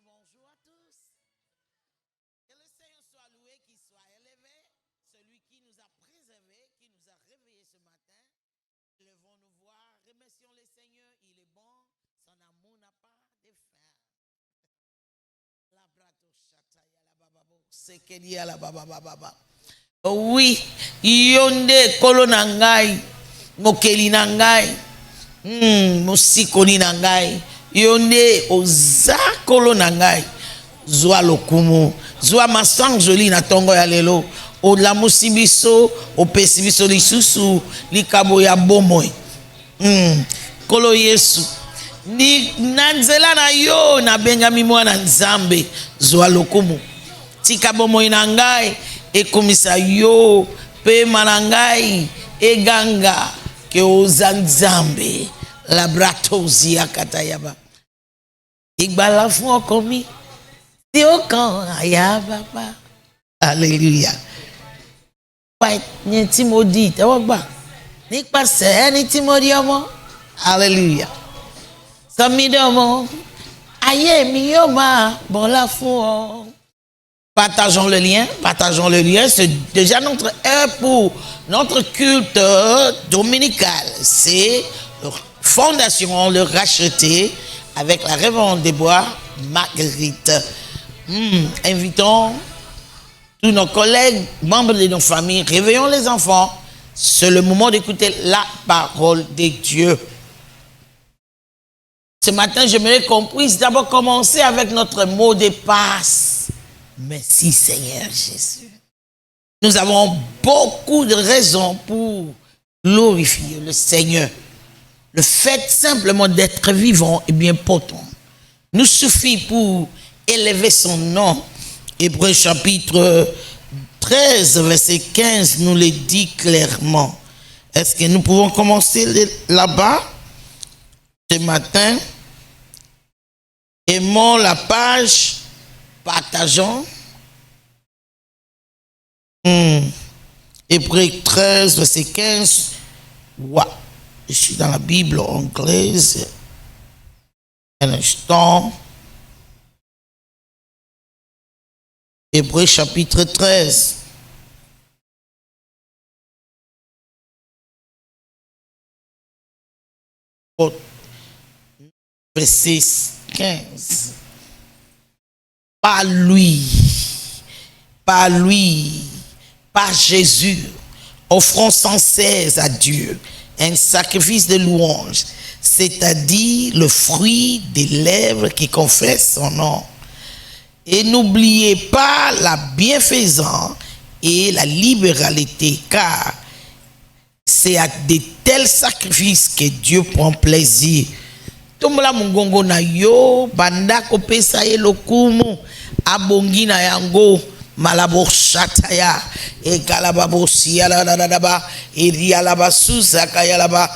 Bonjour à tous. Que le Seigneur soit loué, qu'il soit élevé. Celui qui nous a préservés, qui nous a réveillés ce matin. Levons-nous voir, remercions le Seigneur, il est bon, son amour n'a pas de fin. La brato chataya la bababo, sekedia la bababa. Oui, yonde kolonangai, mokeli nangai, musikoni nangai, yonde oza kolonangai, zwa lokumu, zwa masang joli na tongo ya lelo. O la musibiso, o pesibiso lisusu, li kabo ya bomoy. Kolo Yesu. Ni nanzela na yo na bengami mwana nzambe zwa lokumu. Tika bomoy na ngai ekomisa yo pe manangai eganga ke oza nzambe la bratozi akatayaba. Igbala fún ọkọ mi tí ó kan àyà bàbá. Hallelujah. Ní tí mo di ìtẹ́wọ́ gbà nípasẹ̀ ẹni tí mo di ọmọ. Hallelujah. Sọ mí dé ọmọ ayé mi yóò máa bọ́lá fún ọ. Partageons le lien. C'est déjà notre heure pour notre culte dominical. C'est Fondation Le Racheté avec la révérende Déborah Marguerite. Invitons tous nos collègues, membres de nos familles, réveillons les enfants. C'est le moment d'écouter la parole de Dieu. Ce matin, j'aimerais qu'on puisse d'abord commencer avec notre mot de passe. Merci Seigneur Jésus. Nous avons beaucoup de raisons pour glorifier le Seigneur. Le fait simplement d'être vivant est bien potent. Nous suffit pour élever son nom. Hébreux chapitre 13, verset 15 nous le dit clairement. Est-ce que nous pouvons commencer là-bas ce matin? Aimons la page, partageons. Hébreux 13, verset 15. Ouais. Je suis dans la Bible anglaise. Un instant. Hébreux chapitre 13. Verset 15. Par lui, par Jésus, offrons sans cesse à Dieu un sacrifice de louange, c'est-à-dire le fruit des lèvres qui confessent son nom. Et n'oubliez pas la bienfaisance et la libéralité, car c'est à de tels sacrifices que Dieu prend plaisir. Tombola mungongo na yo banda kopesa ye lokumu abongi na yango malabo shataya e kalababo siala dadaba e rialaba susaka yalaba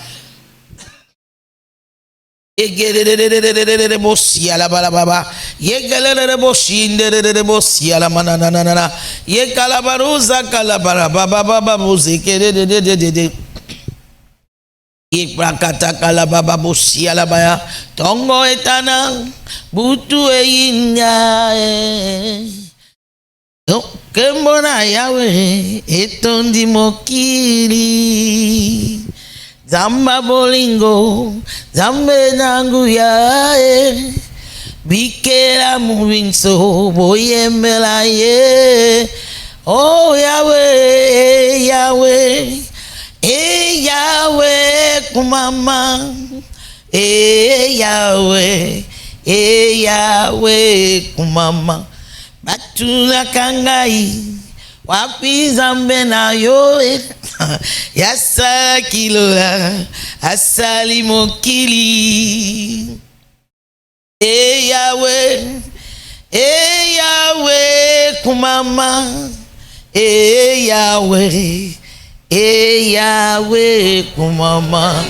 e gelelelelelelele bosiala balababa ye gelelele boshinde bosiala mananana ye kalabaruza kalabara baba baba bozekele Ibrakata kalababa bosi alabaya tongo etana butu einya kembona yawe etondi mokili zamba bolingo zambe nangu ya bikera mubinso boyembela ye oh yawe yawe Yahweh kumama Yahweh e Yahweh kumama batula kangai wapi Nzambe na yo yasaki lola asali mokili e Yahweh kumama e Yahweh kumama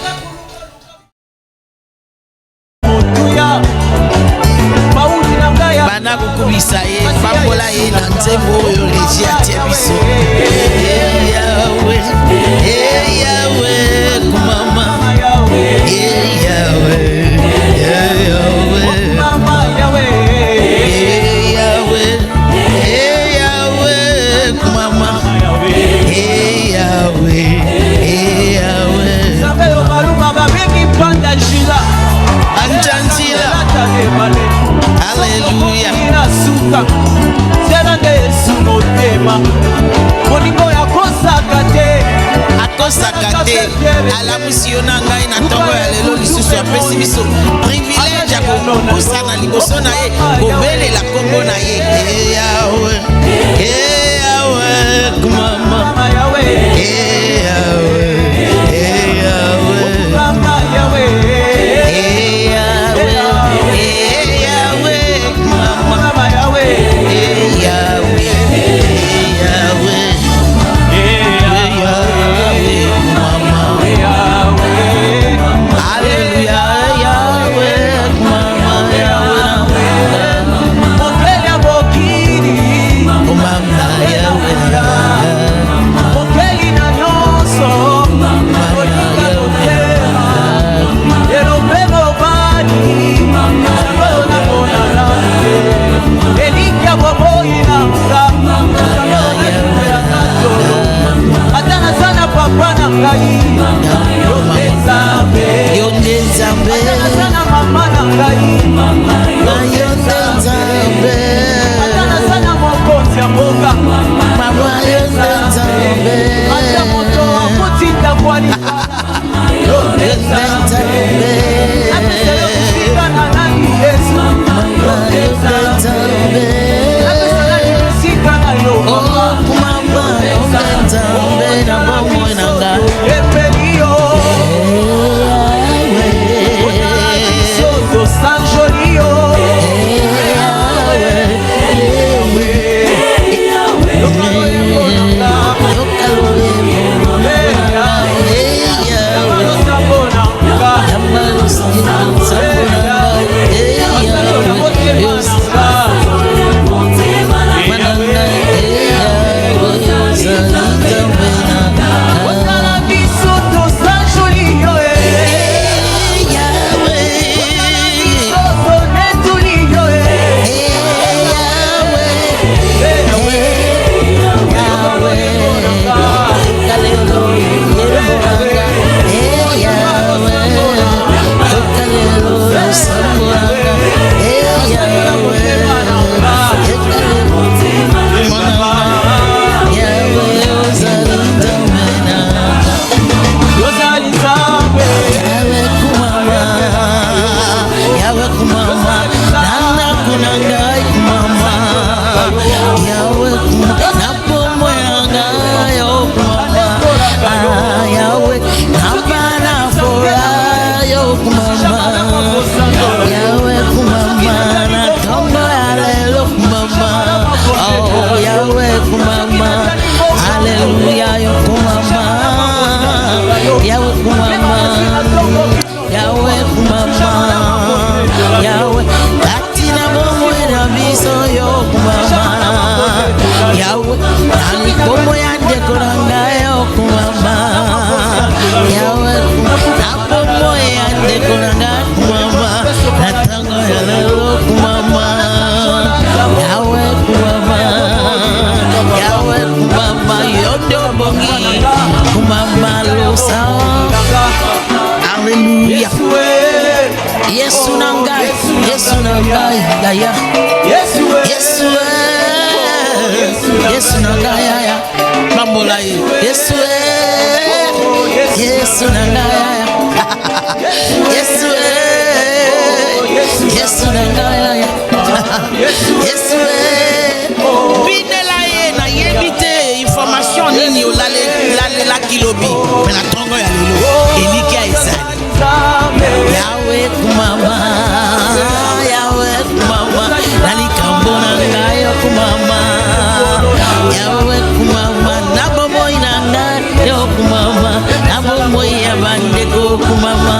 bana kukubisa ye pambola ye na nzembo oyo regi atie biso Yahweh kumama Yahweh kumama Hallelujah. Akosakate alamusi yo na ngai na ntongo ya lelo lisusu apesi biso privilège ya kopusa na liboso na ye kobelela kombo na ye Yahweh kumama Hallelujah. Yesu nangai, Yesu nangai, ya. Yesu nangai, ya. Mambola ye. Yesu nangai, ya. Yesu nangaya. Yesu binela na yebite information nini la kilobi. Mais la tongo ya lelo. Eliki aisa. Yahweh kumama. Yahweh kumama. Nali kambona ngayo kumama. Yahweh kumama. Nabomo inanga yo kumama. Nabomo ya bandeko kumama.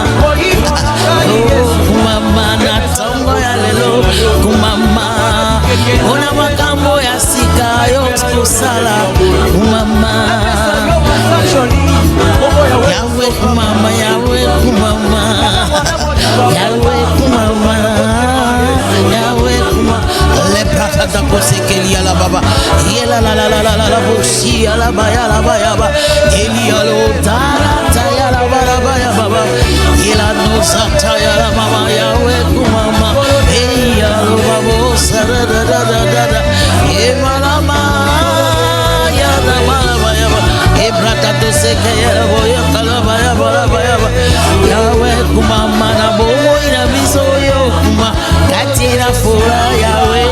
Kumama na tongo ya lelo kumama. Ona makambo ya sika yo kusala kumama. Yahweh kumama, Yahweh kumama. Yahweh kumama. Yahweh kumama. Le brata da kosekeli ya la baba. Yela la la la la la la boshi ya la ba ya ba. Eli ya lo ta ya la ba ya baba. Yela no sata ya la mama. Yahweh kumama. Hey ya lo babo sa da. Ye malama ya da malama ya ba. E brata to sekeli ya bo ya kala ba ya ba. Yahweh kumama na bomo ina biso yo kuma. Kati na fura Yahweh.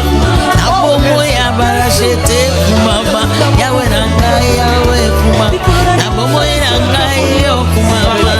Na bomo ya barashete kumama. Yahweh na ngai Yahweh kumama. Na bomo ina ngai yo kumama.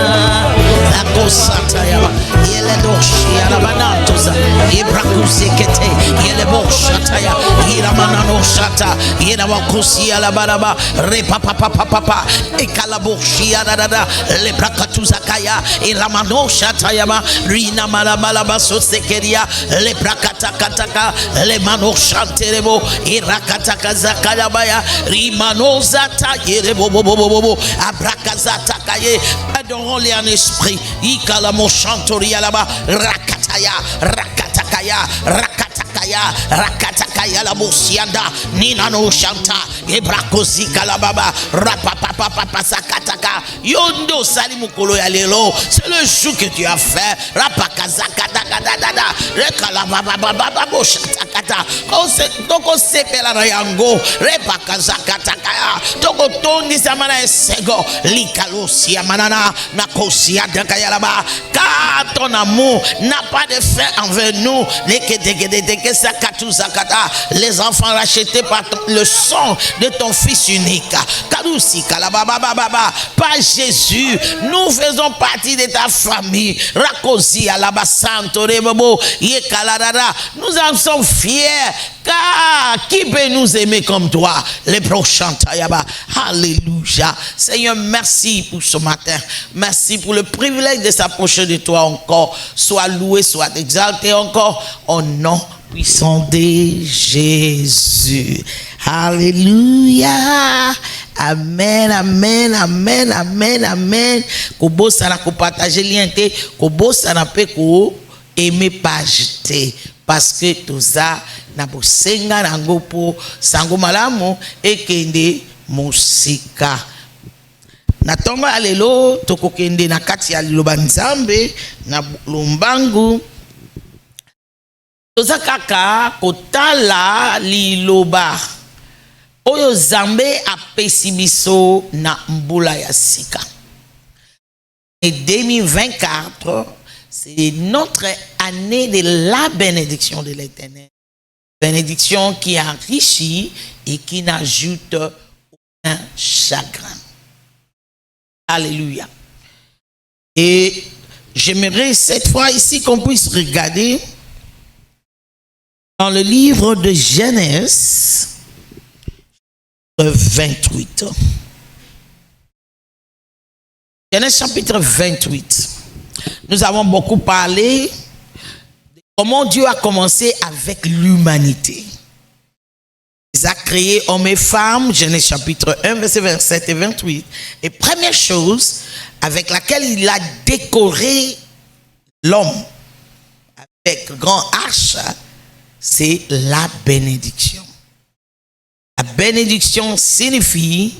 La kosata yaba. Yele doshi ya la banatosa. Ibraku sekete. Yele boshata ya. Ira manano shata. Yena wakusi ya la baraba. Repa papa. Ekala boshi ya da. Le brakatuza kaya. Ira mano shata yaba. Rina malaba sosekeria. Le brakataka. Le mano shanterebo. Ira kataka zakalabaya. Rimano zata. Yere bobo. Abrakazata kaye. Adorons-les en esprit. Ikalamo chantoria là-bas. Rakatakaya la bosianda nina no chanta ebrakozi kalababa rapapapapa sakataka yondo salimu kolo ya lelo. C'est le jour que tu as fait rapakazakadakadada rekalababa boshatakata toko sepela na yango repakazakataka toko tondi samana esego likalosi amanana na kosia dakaya là-bas. Car ton amour n'a pas de fin envers nous. Les enfants rachetés par le sang de ton fils unique. Par Jésus, nous faisons partie de ta famille. Nous en sommes fiers. Car qui peut nous aimer comme toi? Les prochains Tayaba. Alléluia. Seigneur, merci pour ce matin. Merci pour le privilège de s'approcher de toi encore. Sois loué, sois exalté encore au nom puissant de Jésus. Alléluia. Amen. Kobo sana ko partager lien te, kobo sana pe ko aimer page te. Parce que tout ça na bosenga nango po sango malamu ekende musika. Na tongo ya lelo tokokende na kati ya liloba nzambe na lombangu. Toza kaka kotala liloba oyo zambe apesi biso na mbula ya sika. Et 2024, c'est notre année de la bénédiction de l'Éternel. Bénédiction qui enrichit et qui n'ajoute aucun chagrin. Alléluia. Et j'aimerais cette fois ici qu'on puisse regarder dans le livre de Genèse 28. Genèse chapitre 28. Nous avons beaucoup parlé de comment Dieu a commencé avec l'humanité. Il a créé hommes et femmes, Genèse chapitre 1, verset 27 et 28. Et première chose avec laquelle il a décoré l'homme avec grand H, c'est la bénédiction. La bénédiction signifie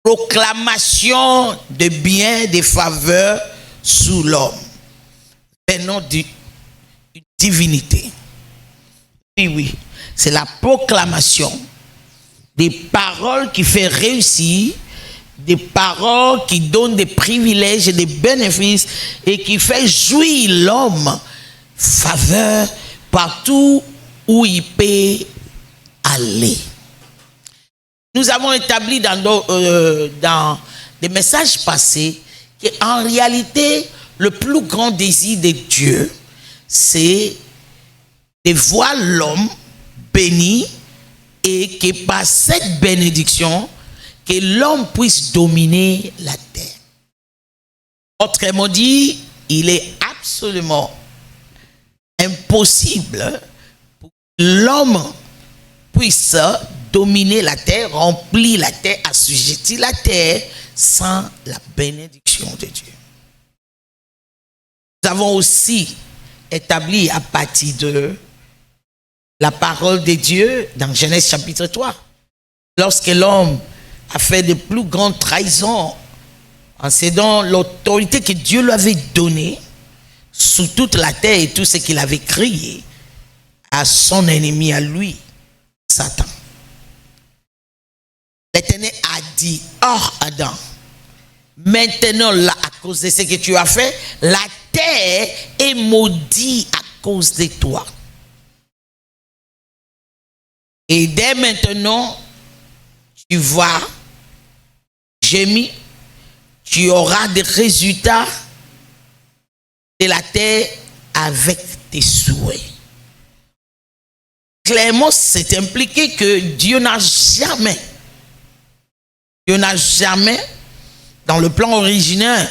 proclamation de biens, de faveurs sous l'homme, venant d'une divinité. Oui, c'est la proclamation des paroles qui fait réussir des paroles qui donnent des privilèges et des bénéfices et qui fait jouir l'homme faveur partout où il peut aller. Nous avons établi dans des messages passés qu'en réalité, le plus grand désir de Dieu, c'est de voir l'homme béni et que par cette bénédiction, que l'homme puisse dominer la terre. Autrement dit, il est absolument impossible pour que l'homme puisse dominer la terre, remplir la terre, assujettir la terre sans la bénédiction de Dieu. Nous avons aussi établi à partir de la parole de Dieu dans Genèse chapitre 3. Lorsque l'homme a fait de plus grandes trahisons en cédant l'autorité que Dieu lui avait donnée sous toute la terre et tout ce qu'il avait créé à son ennemi, à lui, Satan. L'Éternel a dit: oh Adam, maintenant là, à cause de ce que tu as fait, la terre est maudite à cause de toi. Et dès maintenant, tu vas gémir, tu auras des résultats de la terre avec tes souhaits. Clairement, c'est impliqué que Dieu n'a jamais, dans le plan originel,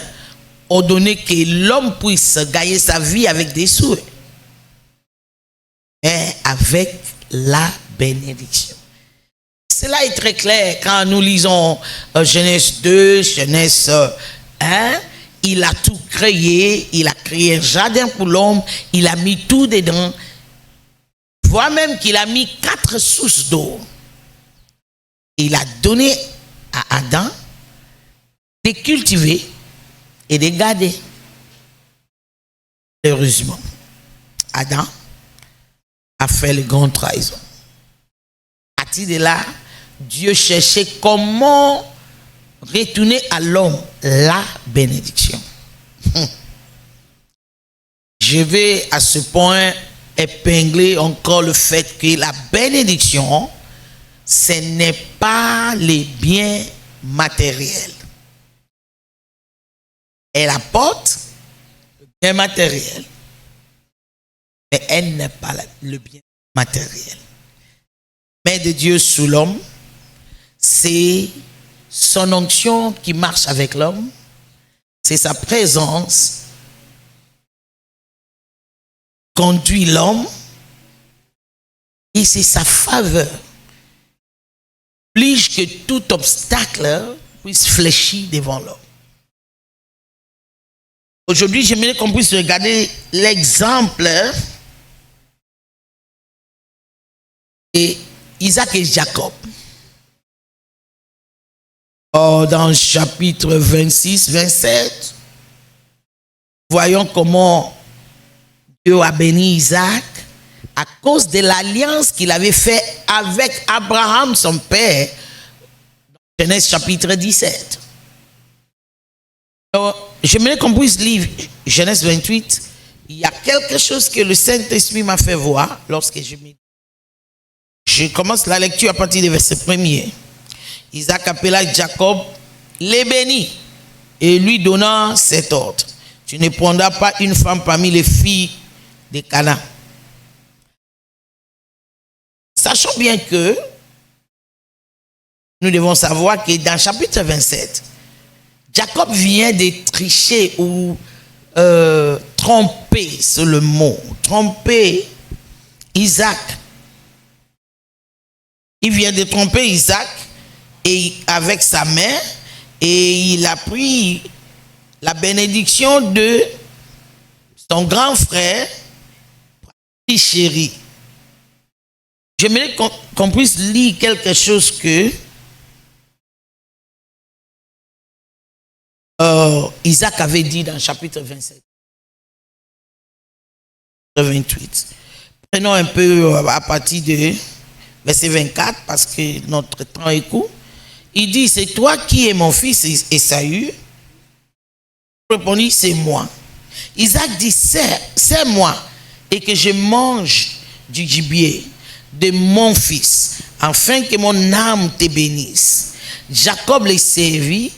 ordonné que l'homme puisse gagner sa vie avec des souhaits, mais avec la bénédiction. Cela est très clair quand nous lisons Genèse 2, Genèse 1. Il a tout créé, il a créé un jardin pour l'homme, il a mis tout dedans. Voire même qu'il a mis 4 sources d'eau. Il a donné à Adam de cultiver et de garder. Heureusement, Adam a fait le grand trahison. À partir de là, Dieu cherchait comment retourner à l'homme la bénédiction. Je vais à ce point épingler encore le fait que la bénédiction, ce n'est pas les biens matériels. Elle apporte le bien matériel, mais elle n'est pas le bien matériel. Mais de Dieu sous l'homme, c'est son onction qui marche avec l'homme, c'est sa présence qui conduit l'homme et c'est sa faveur. Oblige que tout obstacle puisse fléchir devant l'homme. Aujourd'hui, j'aimerais qu'on puisse regarder l'exemple et Isaac et Jacob. Dans le chapitre 26, 27, voyons comment Dieu a béni Isaac à cause de l'alliance qu'il avait faite avec Abraham, son père, dans Genèse chapitre 17. J'aimerais qu'on puisse lire Genèse 28. Il y a quelque chose que le Saint-Esprit m'a fait voir lorsque je commence la lecture à partir du verset 1er. Isaac appela Jacob, les bénit et lui donna cet ordre: tu ne prendras pas une femme parmi les filles de Canaan. Sachons bien que nous devons savoir que dans chapitre 27, Jacob vient de tricher ou tromper, c'est le mot, tromper Isaac. Il vient de tromper Isaac et avec sa main, et il a pris la bénédiction de son grand frère, chéri. J'aimerais qu'on puisse lire quelque chose que Isaac avait dit dans le chapitre 27, 28. Prenons un peu à partir de verset 24 parce que notre temps est court. Il dit, c'est toi qui es mon fils Ésaü? Répondit, c'est moi. Isaac dit, c'est moi, et que je mange du gibier de mon fils, afin que mon âme te bénisse. Jacob les servit,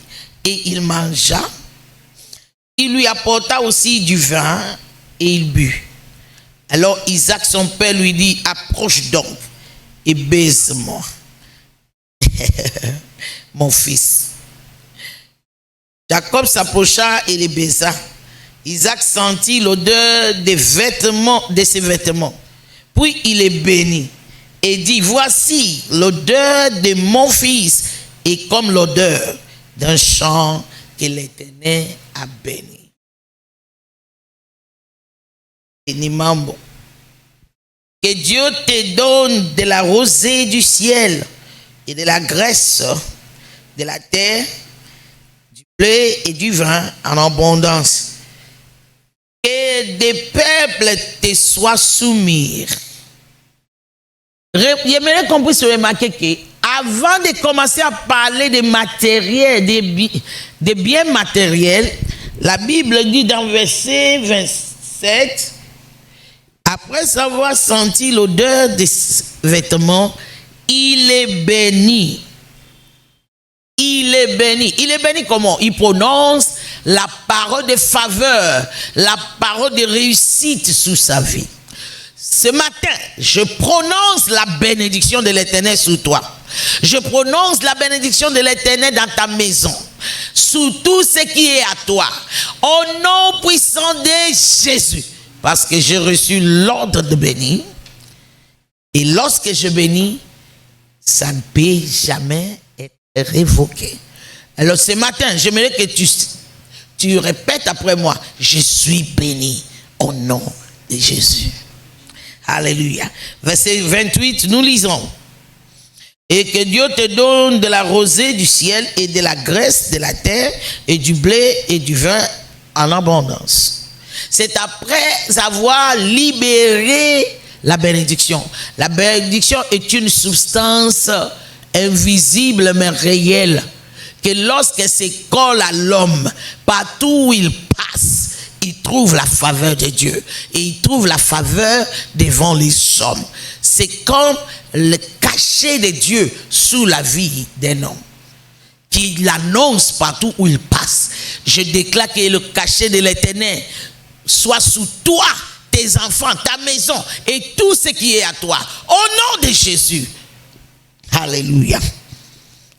et il mangea. Il lui apporta aussi du vin, et il but. Alors Isaac, son père, lui dit, approche donc, et baise-moi. Mon fils. Jacob s'approcha et les baisa. Isaac sentit l'odeur des vêtements, de ses vêtements. Puis il les bénit et dit, voici l'odeur de mon fils est comme l'odeur d'un champ que l'Éternel a béni. Béni Mambo. Que Dieu te donne de la rosée du ciel et de la graisse de la terre, du blé et du vin en abondance. Que des peuples te soient soumis. J'aimerais qu'on puisse remarquer que avant de commencer à parler de matériel, des biens matériels, la Bible dit dans verset 27, après avoir senti l'odeur des vêtements, il est béni. Il est béni. Il est béni comment? Il prononce la parole de faveur, la parole de réussite sous sa vie. Ce matin, je prononce la bénédiction de l'Éternel sur toi. Je prononce la bénédiction de l'Éternel dans ta maison, sur tout ce qui est à toi. Au nom puissant de Jésus. Parce que j'ai reçu l'ordre de bénir. Et lorsque je bénis, ça ne peut jamais être révoqué. Alors ce matin, j'aimerais que tu répètes après moi, je suis béni au nom de Jésus. Alléluia. Verset 28, nous lisons. Et que Dieu te donne de la rosée du ciel et de la graisse de la terre et du blé et du vin en abondance. C'est après avoir libéré la bénédiction. La bénédiction est une substance invisible mais réelle. Que lorsque c'est colle à l'homme, partout où il passe, il trouve la faveur de Dieu. Et il trouve la faveur devant les hommes. C'est comme le cachet de Dieu sous la vie d'un homme. Qu'il l'annonce partout où il passe. Je déclare que le cachet de l'Éternel soit sous toi, tes enfants, ta maison et tout ce qui est à toi. Au nom de Jésus. Alléluia.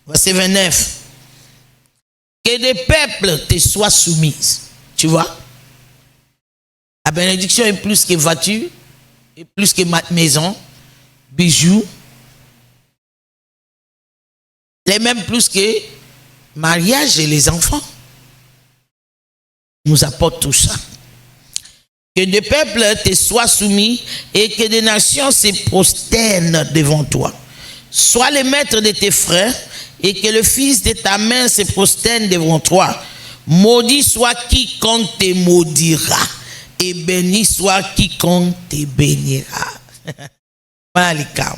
Verset 29. Que des peuples te soient soumis. Tu vois? La bénédiction est plus que voiture, est plus que maison, bijoux. Elle est même plus que mariage et les enfants. Nous apporte tout ça. Que des peuples te soient soumis et que des nations se prosternent devant toi. Sois le maître de tes frères et que le fils de ta main se prosterne devant toi. Maudit soit quiconque te maudira et béni soit quiconque te bénira. Malikam.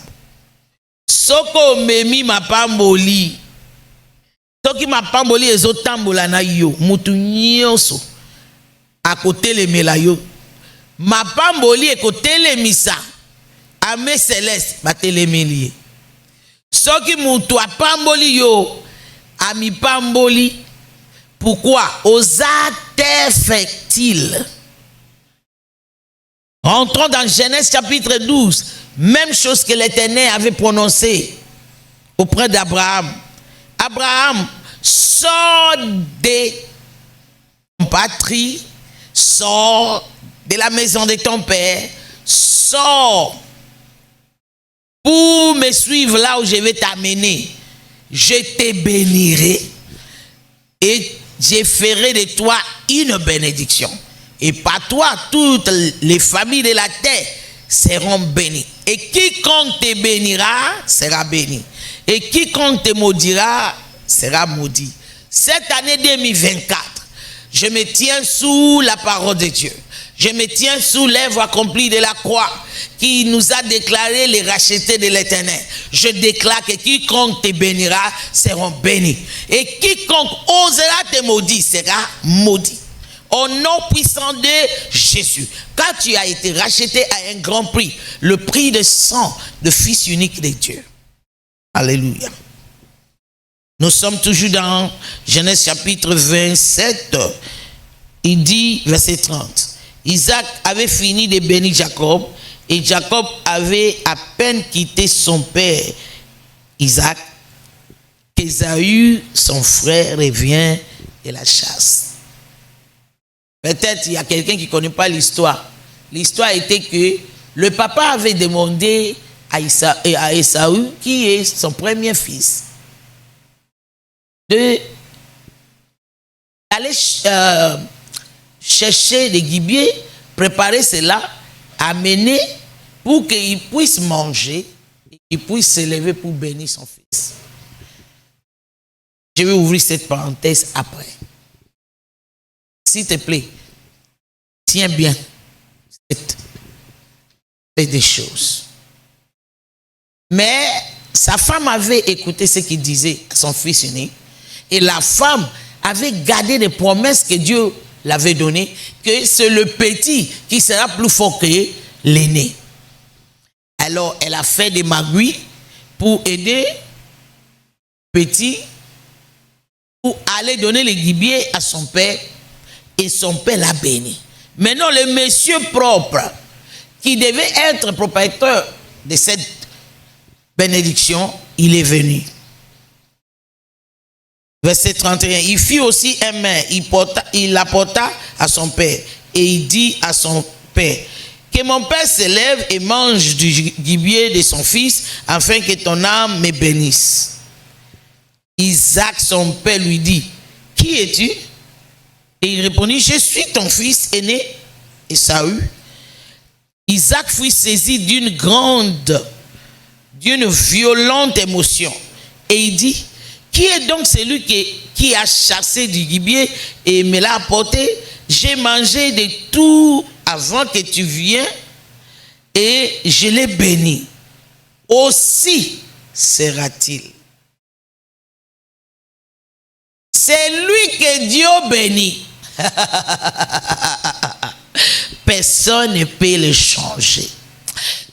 Soko memi mapamboli. Soki mapamboli ezotambola na yo. Mutu nyonso. À côté les melayo. Mapamboli ekotele misa. Ame céleste batelemeli. Soki mutu apamboli yo. Ami pamboli. Pourquoi? Osa terre fertile. Rentrons dans Genèse chapitre 12. Même chose que l'Éternel avait prononcé auprès d'Abraham. Abraham, sors de ton patrie, sors de la maison de ton père, sors pour me suivre là où je vais t'amener. Je te bénirai et je ferai de toi une bénédiction. Et par toi, toutes les familles de la terre seront bénies. Et quiconque te bénira sera béni. Et quiconque te maudira sera maudit. Cette année 2024, je me tiens sous la parole de Dieu. Je me tiens sous l'œuvre accomplie de la croix qui nous a déclaré les rachetés de l'Éternel. Je déclare que quiconque te bénira seront bénis. Et quiconque osera te maudire sera maudit. Au nom puissant de Jésus, car tu as été racheté à un grand prix, le prix de sang de Fils unique de Dieu. Alléluia. Nous sommes toujours dans Genèse chapitre 27. Il dit, verset 30. Isaac avait fini de bénir Jacob et Jacob avait à peine quitté son père Isaac qu'Ésaü, son frère, revient de la chasse. Peut-être il y a quelqu'un qui ne connaît pas l'histoire. L'histoire était que le papa avait demandé à Ésaü, qui est son premier fils, d'aller chercher des gibiers, préparer cela, amener pour qu'il puisse manger et qu'il puisse se lever pour bénir son fils. Je vais ouvrir cette parenthèse après. S'il te plaît, tiens bien cette des choses. Mais sa femme avait écouté ce qu'il disait à son fils unique et la femme avait gardé les promesses que Dieu l'avait données, que c'est le petit qui sera plus fort que l'aîné. Alors elle a fait des magouilles pour aider le petit pour aller donner les gibiers à son père et son père l'a béni. Maintenant le monsieur propre qui devait être propriétaire de cette bénédiction, il est venu. Verset 31, il fit aussi un main, il l'apporta à son père et il dit à son père, que mon père se lève et mange du gibier de son fils afin que ton âme me bénisse. Isaac, son père, lui dit, qui es-tu? Et il répondit, je suis ton fils aîné, Ésaü. Isaac fut saisi d'une violente émotion et il dit, qui est donc celui qui a chassé du gibier et me l'a apporté? J'ai mangé de tout avant que tu viennes et je l'ai béni. Aussi sera-t-il. C'est lui que Dieu bénit. Personne ne peut le changer.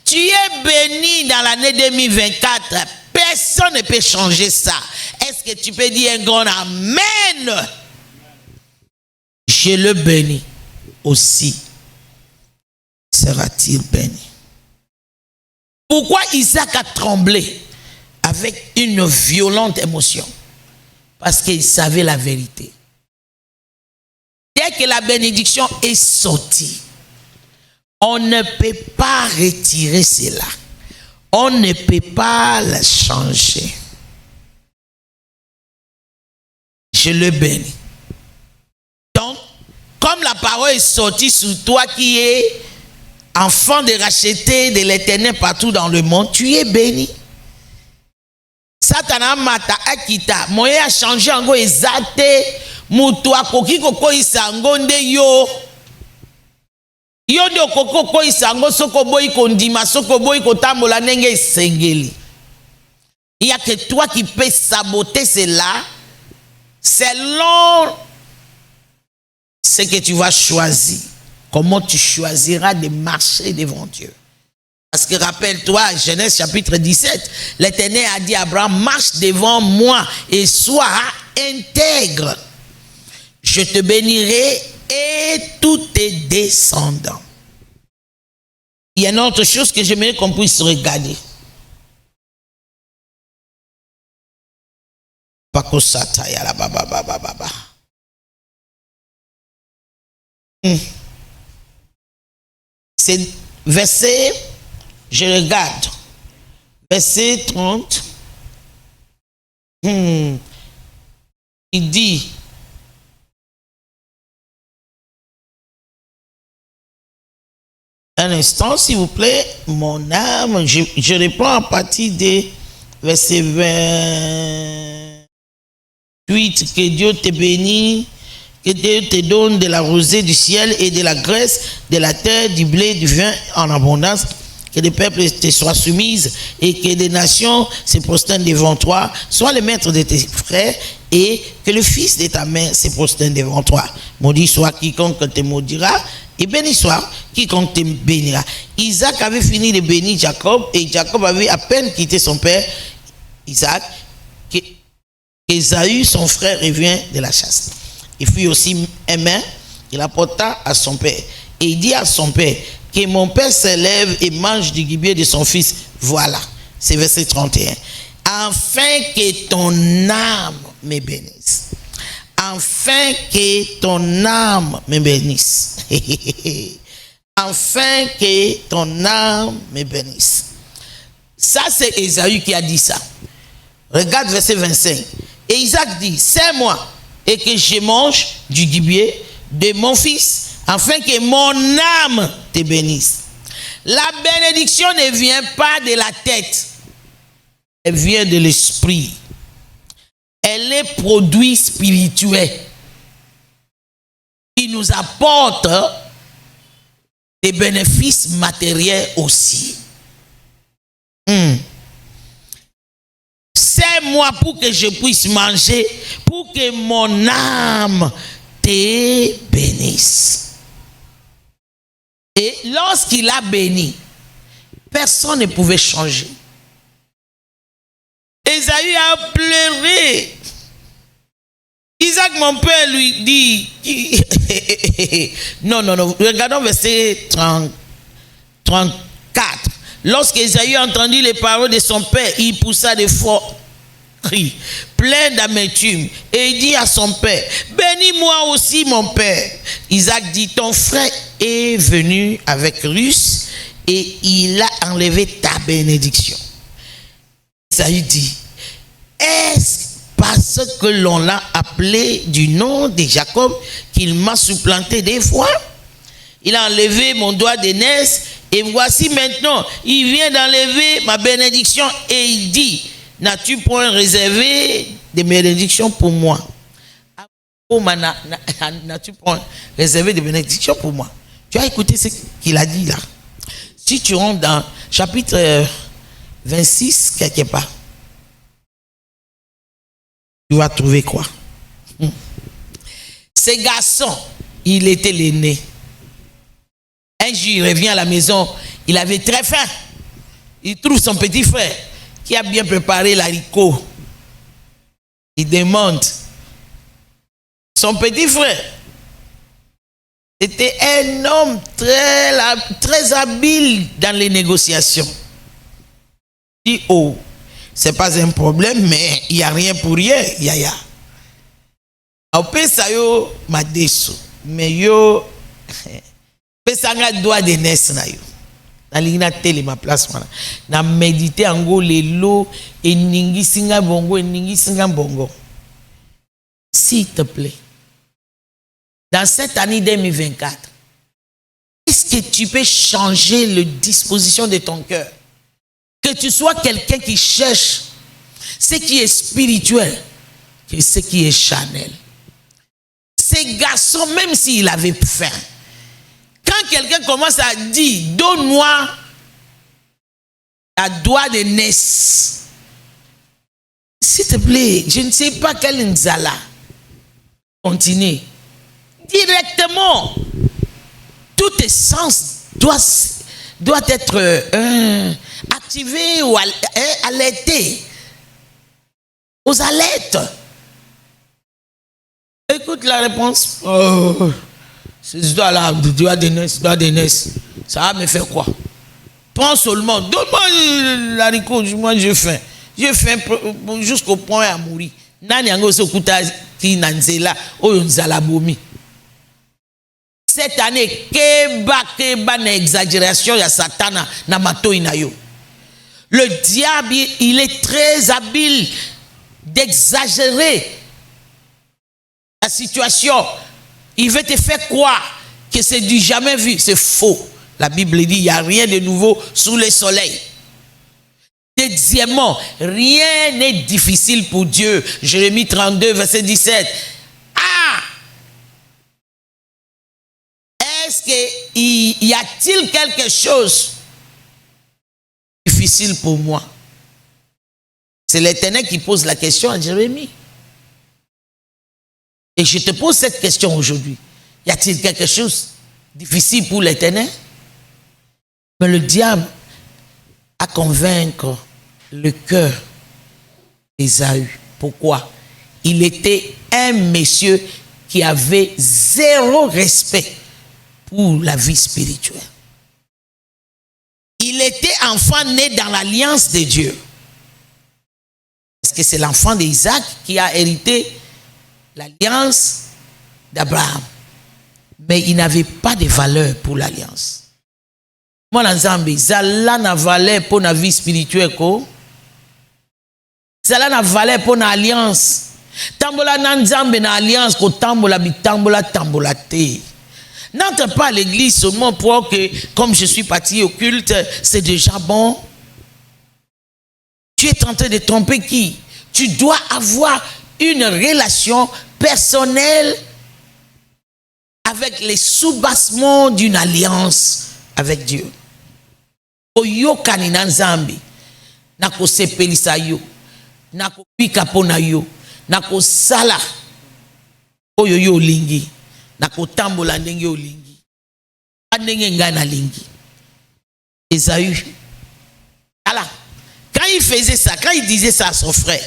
Tu es béni dans l'année 2024. Personne ne peut changer ça. Est-ce que tu peux dire un grand amen? Je le bénis. Aussi sera-t-il béni. Pourquoi Isaac a tremblé avec une violente émotion? Parce qu'il savait la vérité. Dès que la bénédiction est sortie, on ne peut pas retirer cela. On ne peut pas la changer. Je le bénis. Donc, comme la parole est sortie sur toi qui es enfant de racheté de l'Éternel partout dans le monde, tu es béni. Satana mata akita, moye a changé en go ezate, mutu akoki koko isango nde yo. Yo de koko isango soko boy kondima, soko boy kotambola nenge sengeli. Il y a que toi qui peux saboter cela selon ce que tu vas choisir. Comment tu choisiras de marcher devant Dieu. Parce que rappelle-toi, Genèse chapitre 17, l'Éternel a dit à Abraham, marche devant moi et sois intègre. Je te bénirai et tous tes descendants. Il y a une autre chose que j'aimerais qu'on puisse regarder. C'est verset, je regarde, verset 30. Il dit, un instant s'il vous plaît, mon âme, je reprends à partir des versets 28, que Dieu te bénisse, que Dieu te donne de la rosée du ciel et de la graisse de la terre, du blé, du vin en abondance, que des peuples te soient soumises et que des nations se prosternent devant toi, sois le maître de tes frères et que le fils de ta mère se prosterne devant toi. Maudit soit quiconque te maudira et béni soit quiconque te bénira. Isaac avait fini de bénir Jacob et Jacob avait à peine quitté son père Isaac qu'Ésaü, son frère, revient de la chasse. Il fut aussi aimé, il apporta à son père et il dit à son père que mon père s'élève et mange du gibier de son fils. Voilà, c'est verset 31. Afin que ton âme me bénisse. Afin que ton âme me bénisse. Afin que ton âme me bénisse. Ça, c'est Ésaü qui a dit ça. Regarde verset 25. Et Isaac dit, c'est-moi et que je mange du gibier de mon fils, afin que mon âme te bénisse. La bénédiction ne vient pas de la tête, elle vient de l'esprit. Elle est produit spirituel qui nous apporte des bénéfices matériels aussi. C'est moi pour que je puisse manger, pour que mon âme te bénisse. Et lorsqu'il a béni, personne ne pouvait changer. Ésaü a pleuré. Isaac, mon père, lui dit, non, regardons verset 34. Lorsque Ésaü a entendu les paroles de son père, il poussa de forts cris, plein d'amertume, et il dit à son père, bénis-moi aussi mon père. Isaac dit, ton frère est venu avec ruse et il a enlevé ta bénédiction. Ésaü dit, est-ce parce que l'on l'a appelé du nom de Jacob qu'il m'a supplanté des fois? Il a enlevé mon doigt d'aînesse et voici maintenant, il vient d'enlever ma bénédiction et il dit, n'as-tu point réservé des bénédictions pour moi? N'as-tu point réservé des bénédictions pour moi? Tu as écouté ce qu'il a dit là. Si tu rentres dans chapitre 26 quelque part, tu vas trouver quoi? Ce garçon, il était l'aîné. Un jour, il revient à la maison, il avait très faim. Il trouve son petit frère qui a bien préparé l'haricot. Il demande. Son petit frère était un homme très habile dans les négociations. Il dit, oh, c'est pas un problème, mais il n'y a rien pour rien, yaya. Après ça, yo, madeso, mais yo, pesanga doigt de nes na yo. Na lingina tele ma place wana. Na méditer ango lelo, eningi singa bongo. S'il te plaît, dans cette année 2024, est-ce que tu peux changer la disposition de ton cœur? Que tu sois quelqu'un qui cherche ce qui est spirituel que ce qui est charnel. Ces garçons, même s'il avait faim, quand quelqu'un commence à dire, donne-moi la doigt de Ness, s'il te plaît, je ne sais pas quel nzala. Continue. Directement, tout tes sens doit être activé ou alerté. Aux alertes. Écoute la réponse. Oh, c'est doigt-là, doigt de Ness. Ça va me faire quoi? Prends seulement. Donne-moi l'haricot. Moi, j'ai faim. J'ai faim jusqu'au point à mourir. Nani ango se kuta ki nanzela oyo nzala bomi. Cette année, keba na exagération ya satana na matoi na yo. Le diable, il est très habile d'exagérer la situation. Il veut te faire croire que c'est du jamais vu. C'est faux. La Bible dit, il n'y a rien de nouveau sous le soleil. Deuxièmement, rien n'est difficile pour Dieu. Jérémie 32, verset 17. Ah! y a-t-il quelque chose difficile pour moi? C'est l'Éternel qui pose la question à Jérémie. Et je te pose cette question aujourd'hui. Y a-t-il quelque chose difficile pour l'Éternel? Mais le diable a convaincre le cœur d'Ésaü. Pourquoi? Il était un monsieur qui avait zéro respect pour la vie spirituelle. Il était enfant né dans l'alliance de Dieu. Parce que c'est l'enfant d'Isaac qui a hérité l'alliance d'Abraham. Mais il n'avait pas de valeur pour l'alliance. Moi, l'ensemble, Zala n'a valeur pour la vie spirituelle. Zala n'a valeur pour l'alliance. Tambola nanzambe na alliance ko tambola bitambola tambola te. N'entre pas à l'église seulement pour que, comme je suis parti au culte, c'est déjà bon. Tu es en train de tromper qui? Tu dois avoir une relation personnelle avec les soubassements d'une alliance avec Dieu. Oyokani nanzambe, nako sepelisa yo, nako pika pona yo, nako sala oyo yo lingi, nako tambola ndenge yo lingi, ndenge ngana lingi. Ésaü, alors, quand il faisait ça, quand il disait ça à son frère,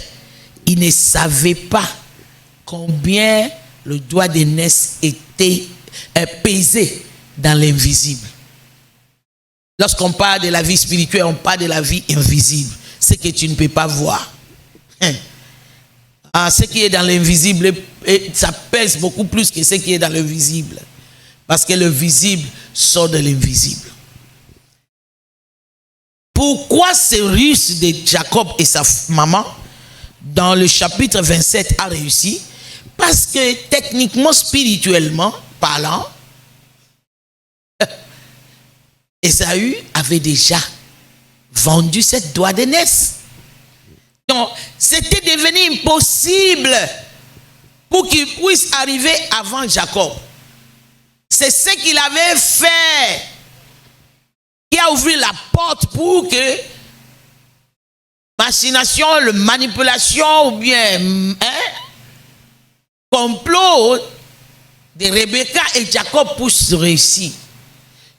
il ne savait pas combien le doigt d'aînesse était pesé dans l'invisible. Lorsqu'on parle de la vie spirituelle, on parle de la vie invisible. Ce que tu ne peux pas voir. Ce qui est dans l'invisible, ça pèse beaucoup plus que ce qui est dans le visible. Parce que le visible sort de l'invisible. Pourquoi ce russe de Jacob et sa maman, dans le chapitre 27, a réussi? Parce que techniquement, spirituellement parlant, Ésaü avait déjà vendu cette doigt d'aînesse. Donc, c'était devenu impossible pour qu'il puisse arriver avant Jacob. C'est ce qu'il avait fait qui a ouvert la porte pour que machination, manipulation ou bien complot de Rebecca et Jacob puissent réussir.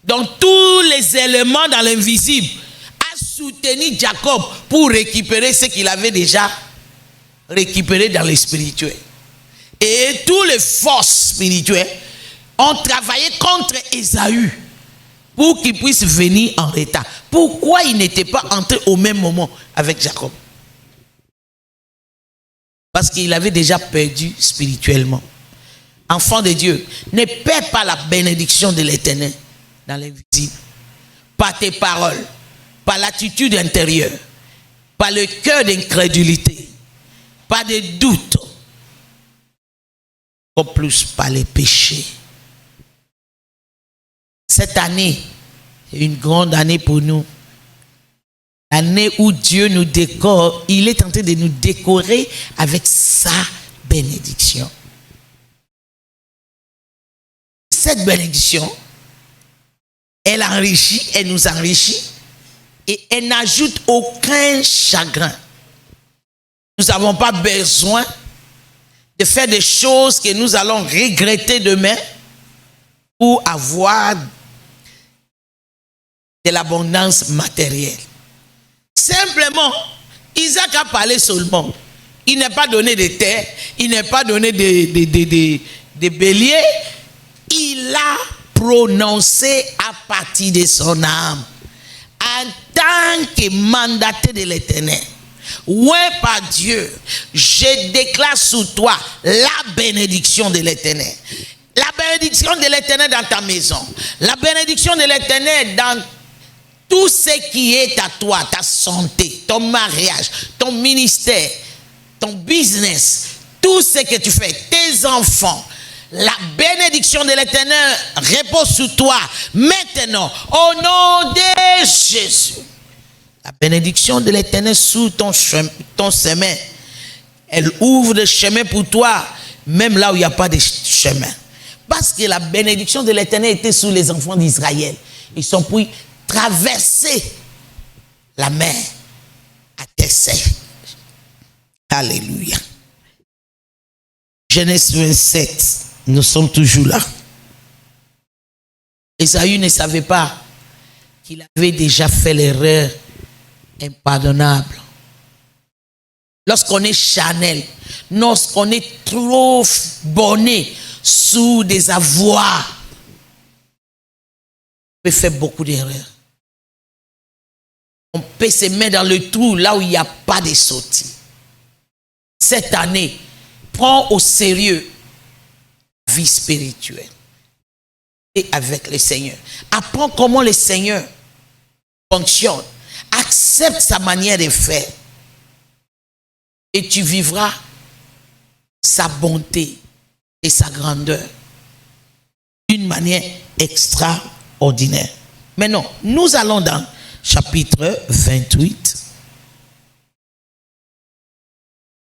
Donc tous les éléments dans l'invisible a soutenu Jacob pour récupérer ce qu'il avait déjà récupéré dans le spirituel. Et toutes les forces spirituelles ont travaillé contre Ésaü pour qu'il puisse venir en retard. Pourquoi il n'était pas entré au même moment avec Jacob? Parce qu'il avait déjà perdu spirituellement. Enfant de Dieu, ne perds pas la bénédiction de l'Éternel dans l'invisible. Par tes paroles, par l'attitude intérieure, par le cœur d'incrédulité, par des doutes, au plus par les péchés. Cette année est une grande année pour nous. L'année où Dieu nous décore, il est en train de nous décorer avec sa bénédiction. Cette bénédiction, elle enrichit, elle nous enrichit et elle n'ajoute aucun chagrin. Nous n'avons pas besoin de faire des choses que nous allons regretter demain pour avoir de l'abondance matérielle. Simplement, Isaac a parlé seulement. Il n'a pas donné de terre, il n'a pas donné de bélier. Il a prononcé à partir de son âme, en tant que mandaté de l'Éternel. Ouais, par Dieu, je déclare sur toi la bénédiction de l'Éternel. La bénédiction de l'Éternel dans ta maison. La bénédiction de l'Éternel dans tout ce qui est à toi, ta santé, ton mariage, ton ministère, ton business, tout ce que tu fais, tes enfants. La bénédiction de l'Éternel repose sur toi maintenant au nom de Jésus. La bénédiction de l'Éternel sous ton chemin, elle ouvre des chemins pour toi, même là où il n'y a pas de chemin. parce que la bénédiction de l'Éternel était sur les enfants d'Israël. Ils sont pu traverser la mer à terre sèche. Alléluia. Genèse 27, nous sommes toujours là. Ésaü ne savait pas qu'il avait déjà fait l'erreur impardonnable. Lorsqu'on est charnel, lorsqu'on est trop borné sous des avoirs, on peut faire beaucoup d'erreurs. On peut se mettre dans le trou là où il n'y a pas de sortie. Cette année, prends au sérieux la vie spirituelle et avec le Seigneur. Apprends comment le Seigneur fonctionne. Accepte sa manière de faire. Et tu vivras sa bonté et sa grandeur d'une manière extraordinaire. Maintenant, nous allons dans chapitre 28.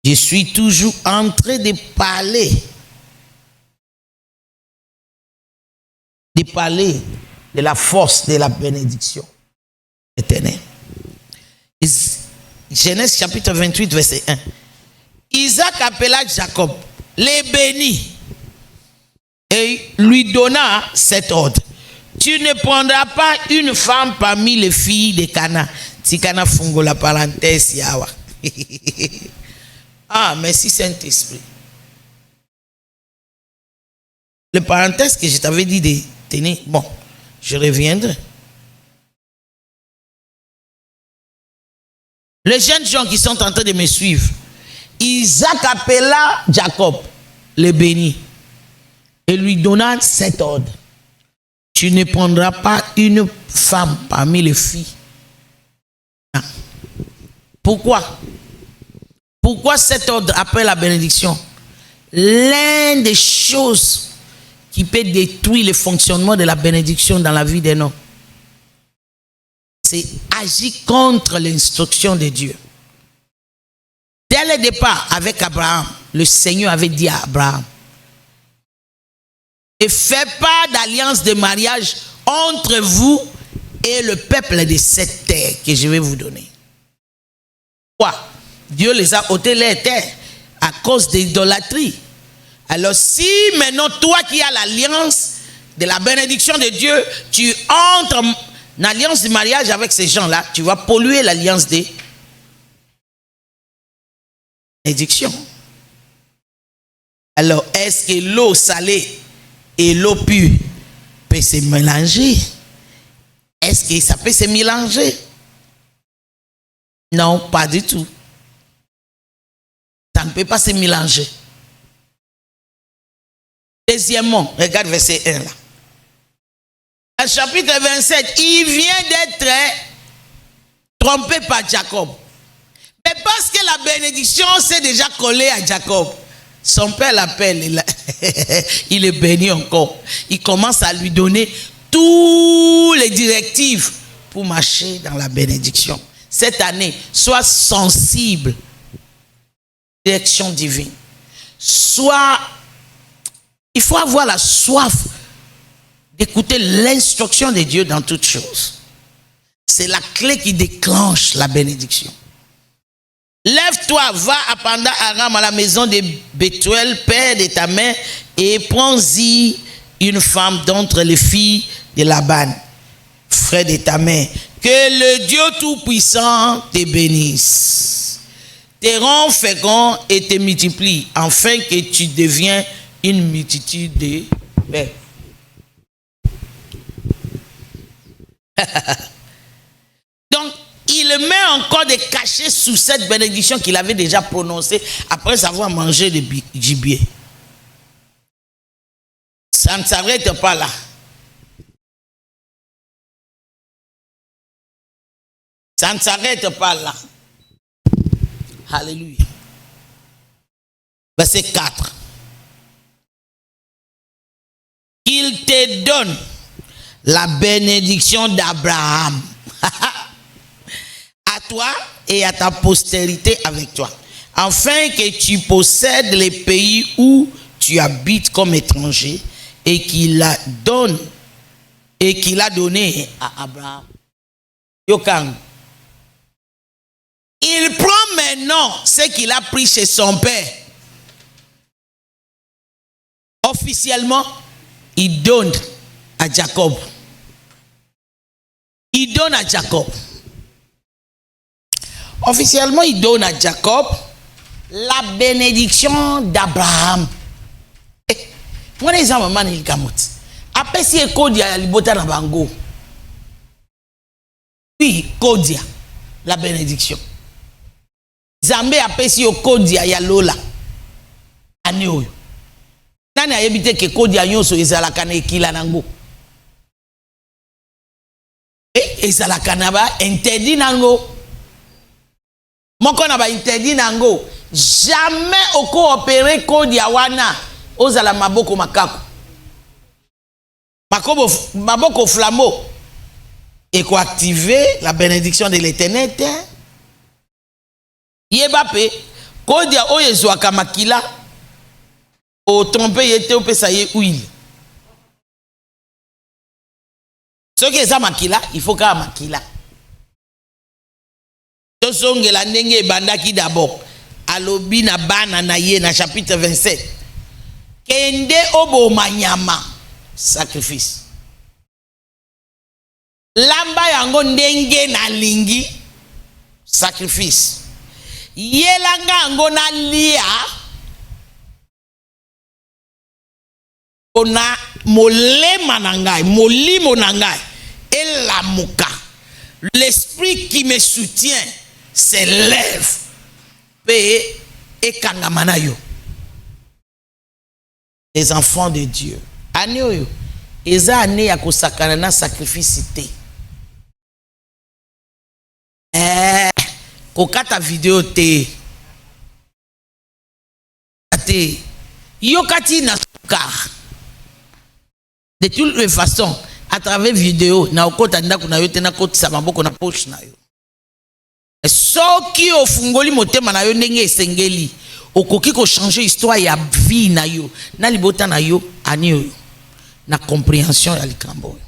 Je suis toujours en train de parler de la force de la bénédiction éternelle. Genèse chapitre 28, verset 1. Isaac appela Jacob, les bénit et lui donna cet ordre. Tu ne prendras pas une femme parmi les filles de Cana. Tikana fungo la parenthèse yawa. Ah, merci Saint-Esprit. Le parenthèse que je t'avais dit de tenir, bon, je reviendrai. Les jeunes gens qui sont en train de me suivre, Isaac appela Jacob, le bénit, et lui donna cet ordre. Tu ne prendras pas une femme parmi les filles. Ah. Pourquoi? Pourquoi cet ordre après la bénédiction? L'une des choses qui peut détruire le fonctionnement de la bénédiction dans la vie d'un homme, c'est agir contre l'instruction de Dieu. Dès le départ avec Abraham, le Seigneur avait dit à Abraham, ne faites pas d'alliance de mariage entre vous et le peuple de cette terre que je vais vous donner. Pourquoi? Dieu les a ôtés les terres à cause de l'idolâtrie. Alors si maintenant toi qui as l'alliance de la bénédiction de Dieu, tu entres en alliance de mariage avec ces gens-là, tu vas polluer l'alliance de bénédiction. Alors est-ce que l'eau salée et l'eau pure peut se mélanger? Est-ce que ça peut se mélanger? Non, pas du tout. Ça ne peut pas se mélanger. Deuxièmement, regarde verset 1 là. Au chapitre 27, il vient d'être trompé par Jacob. Mais parce que la bénédiction s'est déjà collée à Jacob, son père l'appelle, il est béni encore. Il commence à lui donner toutes les directives pour marcher dans la bénédiction. Cette année, sois sensible à la direction divine. Il faut avoir la soif d'écouter l'instruction de Dieu dans toutes choses. C'est la clé qui déclenche la bénédiction. Lève-toi, va à Panda Aram à la maison de Bethuel, père de ta mère, et prends-y une femme d'entre les filles de Laban, frère de ta mère. Que le Dieu Tout-Puissant te bénisse, te rend fécond et te multiplie, afin que tu deviens une multitude de bêtes. Donc, il met encore des cachets sous cette bénédiction qu'il avait déjà prononcée après avoir mangé le gibier. Ça ne s'arrête pas là. Ça ne s'arrête pas là. Alléluia. Verset 4. Il te donne la bénédiction d'Abraham à toi et à ta postérité avec toi, afin que tu possèdes les pays où tu habites comme étranger et qu'il la donne et qu'il a donné à Abraham. Yokang. Il prend maintenant ce qu'il a pris chez son père. Officiellement, il donne à Jacob. Il donne à Jacob. Officiellement, il donne à Jacob la bénédiction d'Abraham. Moi, les gens m'ont dit après, si il y a libota na bango. Oui, Kodia, la bénédiction. Zambé après, si il y a Lola. Anéoyo. Nani a évité que Kodia nyonso ezalaka na ekila nango. Ezalaka na ba interdit nango. Moko na ba interdit nango. Jamais au coopérer Kodia wana ozala maboko makako. Maboko flambeau. Et quoi activer la bénédiction de l'Éternel. Yebape Kodia oyezwaka makila. Au trompe yete au pesaye huile. Ce qui est ça makila, il faut qu'à makila. Tosonge la nenge bandaki d'abord. Alobi na bana na ye na chapitre 27. Kende obo manyama sacrifice. Lamba yango ndenge na lingi sacrifice. Yelanga yango na lia. Ona molema nangai, molimo nangai, et la mouka. L'esprit qui me soutient s'élève. Et kangamanayo. Les enfants de Dieu. Anéoyo. Eza ane ya kosakana na sacrificité. Kokata vidéo te. Te. Yokati na sukar. De toutes les façons, à travers vidéo, na okota ndako na yo te na koti sa maboko na poche na yo. Soki ofungoli motema na yo ndenge esengeli, okoki ko changer histoire ya vie na yo, na libota na yo ani yo, na compréhension ya likambo.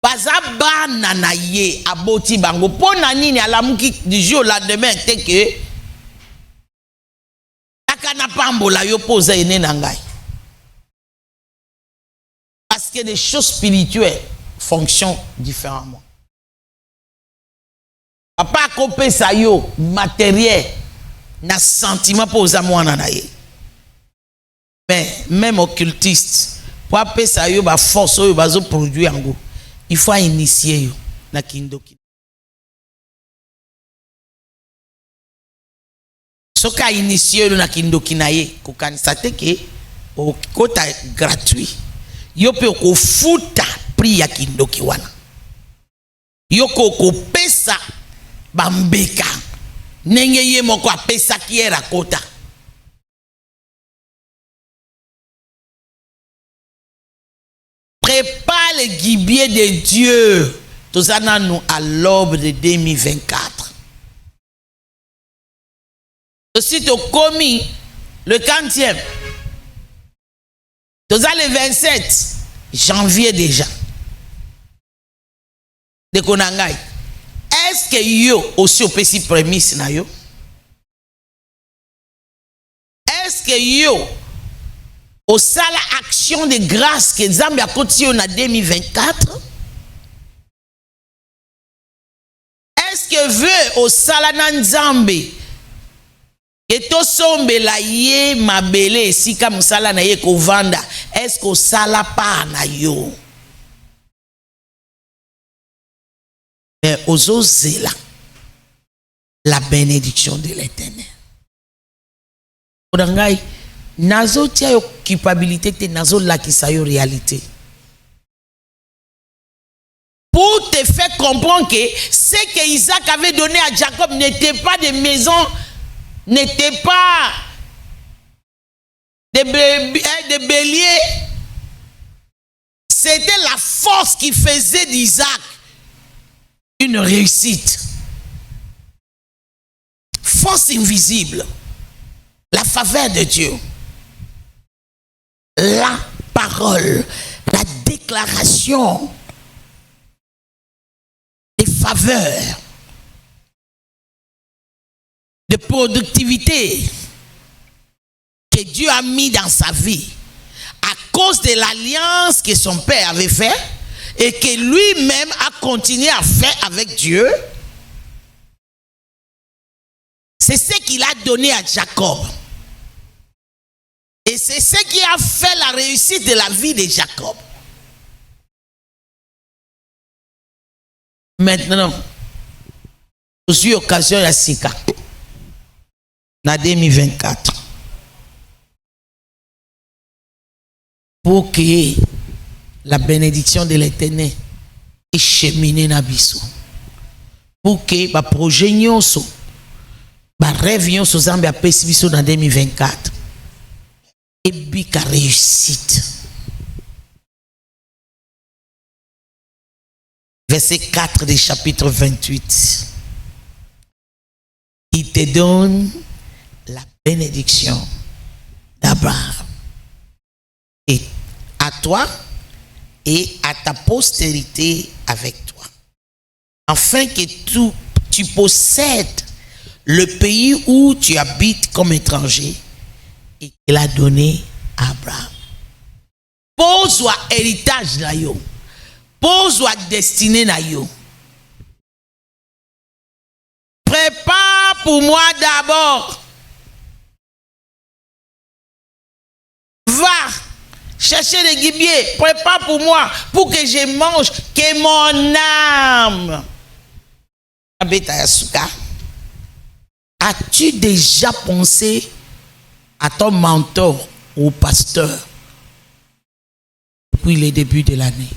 Bazaba na ye aboti bango pona nini alamuki du jour au lendemain te que na pambola yo posa ene nangai. Parce que les choses spirituelles fonctionnent différemment. Papa kopé sa yo matériel na sentiment posa mwana na ye. Mais même occultiste pour appeler ça yo ba force yo bazo produire ngo. Il faut initier yo na kindoki. Soka initié na kindoki na ye ko kanisate ke o kota gratuit yo pe ko futa prix ya kindoki wana yo ko pesa bambeka nenge ye moko apesa kiera kota prépare les gibiers de Dieu tozana nous à l'aube de 2024. Aussitôt commis le 40e. Le 27 janvier déjà. De Konangai. Est-ce que yo aussi au petit prémisse na yo? Est-ce que yo au sala action de grâce que Zambie a continué en 2024? Est-ce que veut au sala nan Zambie et to sombe la ye mabele sika musala na ye ko vanda est-ce que sala pa na yo mais ozozela la bénédiction de l'Éternel. Odangai nazo tia yo culpabilité te nazo lakisa yo réalité pour te faire comprendre que ce que Isaac avait donné à Jacob n'était pas des maisons, n'était pas des béliers. C'était la force qui faisait d'Isaac une réussite. Force invisible. La faveur de Dieu. la parole, la déclaration des faveurs, de productivité que Dieu a mis dans sa vie à cause de l'alliance que son père avait fait et que lui-même a continué à faire avec Dieu. C'est ce qu'il a donné à Jacob. Et c'est ce qui a fait la réussite de la vie de Jacob. Maintenant, je suis occasion à Sika. En 2024. Pour que la bénédiction de l'Éternel est cheminée dans biso. Pour que ma projet nyonso, ma rêve nyonso Zambia pesi biso dans 2024. Et bika réussite. Verset 4 du chapitre 28. Il te donne la bénédiction d'Abraham. Et à toi et à ta postérité avec toi. Afin que tu possèdes le pays où tu habites comme étranger et qu'il a donné à Abraham. Pose-toi héritage na yo. Pose-toi destinée na yo. Prépare pour moi d'abord. Va chercher des gibiers. Prépare pour moi pour que je mange, que mon âme. As-tu déjà pensé à ton mentor ou pasteur depuis le début de l'année?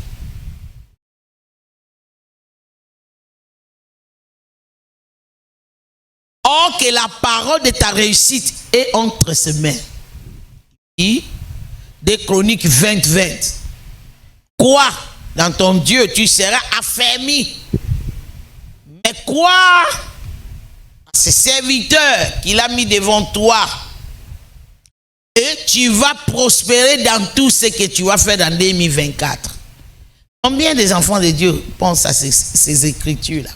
Or que la parole de ta réussite est entre ses mains. Des Chroniques 20-20. Quoi dans ton Dieu, tu seras affermi. Mais quoi ces serviteurs qu'il a mis devant toi, et tu vas prospérer dans tout ce que tu vas faire dans 2024. Combien des enfants de Dieu pensent à ces écritures-là?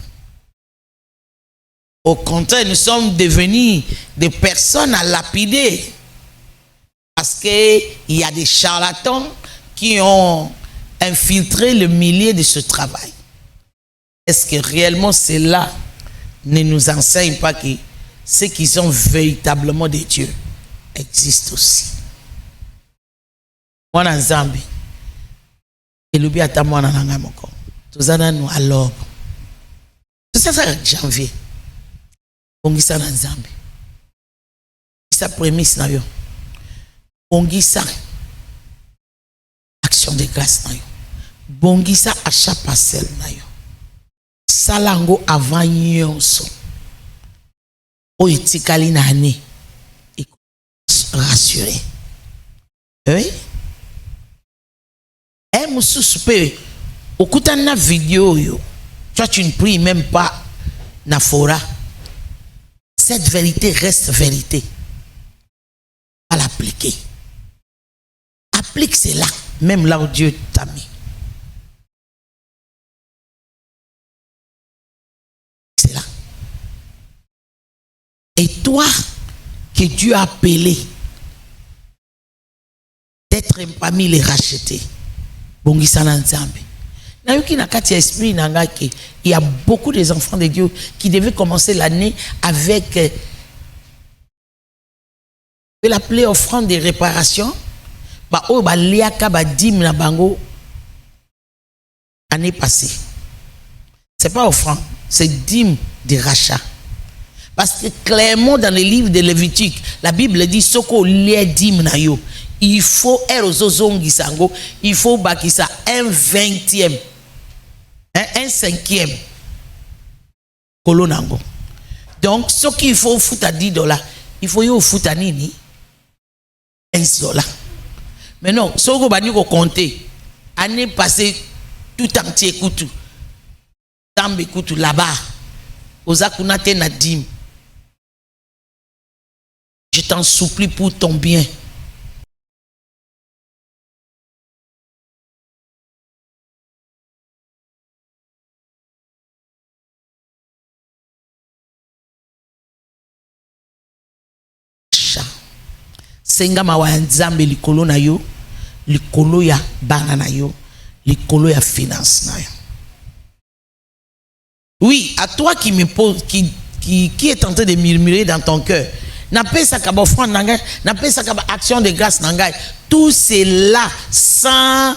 Au contraire, nous sommes devenus des personnes à lapider. Parce qu'il y a des charlatans qui ont infiltré le milieu de ce travail. Est-ce que réellement cela ne nous enseigne pas que ceux qui sont véritablement des dieux existent aussi? Moi, en Zambie, et l'oubi à ta moi en Angamoko, tout ça nous à l'aube. Tout ça, c'est janvier. On dit ça en Zambie. C'est la prémisse. On dit ça. Action de grâce. On dit ça achat parcelle. Salango avant nyonso. O itikali na ane. Et rassuré. Oui? Eh, monsieur soupe. Au coup de vidéo, toi tu ne pries même pas na fora. Cette vérité reste vérité. À l'appliquer. Applique cela, même là où Dieu t'a mis. C'est là. Et toi, que Dieu a appelé d'être parmi les rachetés, il y a beaucoup des enfants de Dieu qui devaient commencer l'année avec l'appeler offrande de réparation. Année passée. C'est pas offrande, c'est dîme de rachat. Parce que clairement dans les livres de Lévitique, la Bible dit soko lié dîme na yo. Il faut il faut bakisa un 20e, un 5e kolonango. Donc ce qu'il faut foutre à $10, il faut y foutre à nini $1. Mais non, ce que vous avez compté, année passée, tout entier koutou, tambe koutou là-bas, aux akunate nadim. Je t'en supplie pour ton bien. senga mawa ya nzambe likolo na yo, likolo ya bana na yo, likolo ya finance na yo. Oui, à toi qui me pose, qui est en train de murmurer dans ton cœur, n'a pas ça comme offrande nangay, n'a pas ça comme action de grâce nangay. Tout cela sans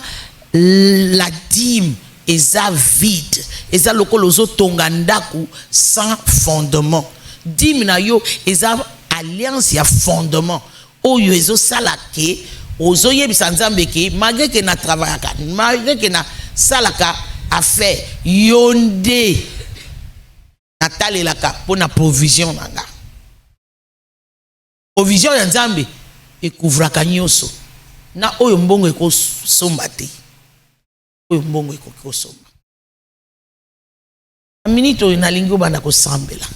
la dîme eza vide, eza lokolo zo tongandaku sans fondement. Dîme na yo eza alliance ya fondement. Oyo ezo salake, ozo yebisa nzambe ke malgré que na travaillaka, malgré que na salaka affaire yonde natale laka pour na provision nanga. Provision ya nzambe ekouvraka nyoso. Na oyo mbongo eko somba te. Oyo mbongo eko somba. Aminito na lingo bana ko sambela.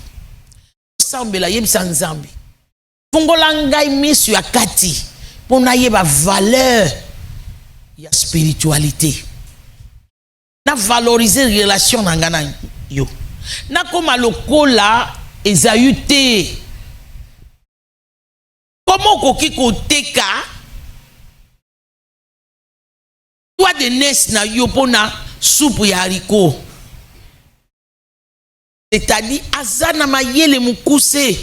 Sambela yebisa nzambe. Fungola ngai misu ya kati pona yeba valeur ya spiritualité. Na valoriser relation na ngana yo. Na koma lokola ezayute. Comment koki koteka toi de nes na yo pona soupe ya haricot. C'est-à-dire azana mayele mukuse